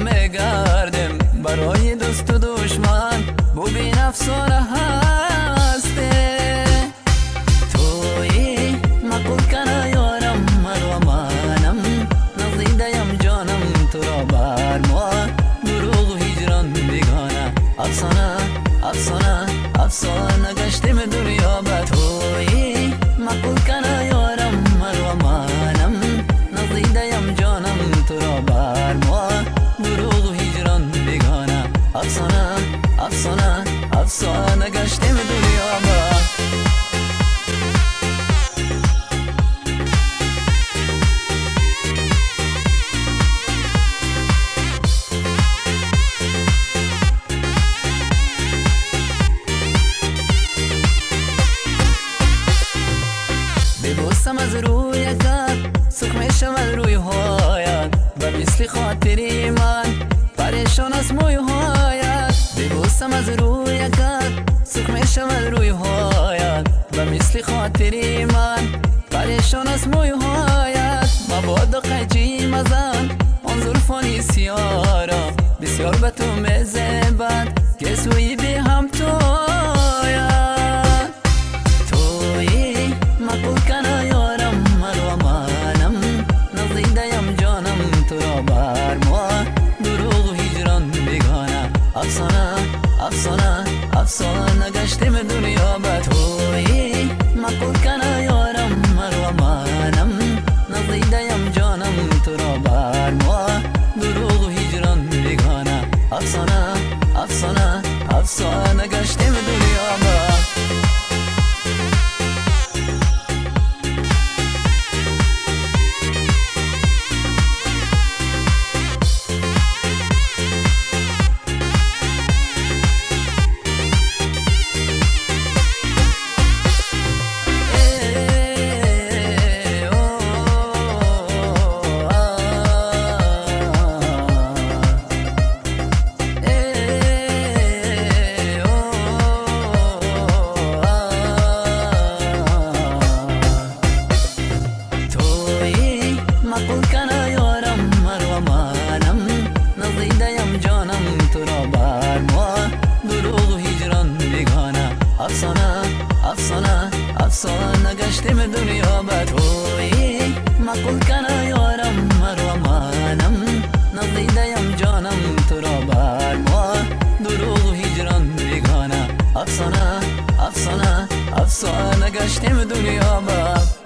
میگردم برای دوست و دشمن ببین افسانه هسته توی مقول کنه یارم مرو منم نزدیدیم جانم تو را بر ما دروغ و هجران بیگانه افسانه افسانه افسانه گشتم دنیا به توی مقول کنه یارم مرو منم نزدیدیم جانم تو را بر ما دروغ و هجران بیگانه افسانه افسانه افسانه گشتم دنیا با ببوسم از روی کت سرخ میشم از روی هایت و مثل خاطری من پریشان از موی هایت ببوسم از روی کت سرخ میشم از روی هایت و مثل خاطری من پریشان از موی هایت مبادا قیچی مزن آن زلفانی سیارا بسیار به تو میزبد که سوی بی هم تویت توی مقول کنه یارم مرو منم نزدیدیم جانم تو را بر ما دروغ و هجران بیگانه افسانه افسانه افسانه گشتم دنیا به توی مقول کنه یارم مرو منم نزدیدیم جانم تو را بر ما دروغ و هجران بیگانه افسانه افسانه افسانه گشتم دنیا به مقول کنه یارم مرو منم نزدیدیم جانم تو را بر ما دروغ و هجران بیگانه افسانه افسانه افسانه گشتم دنیا به توی مقول کنه یارم مرو منم نزدیدیم جانم تو را بر ما دروغ و هجران بیگانه افسانه افسانه افسانه گشتم دنیا به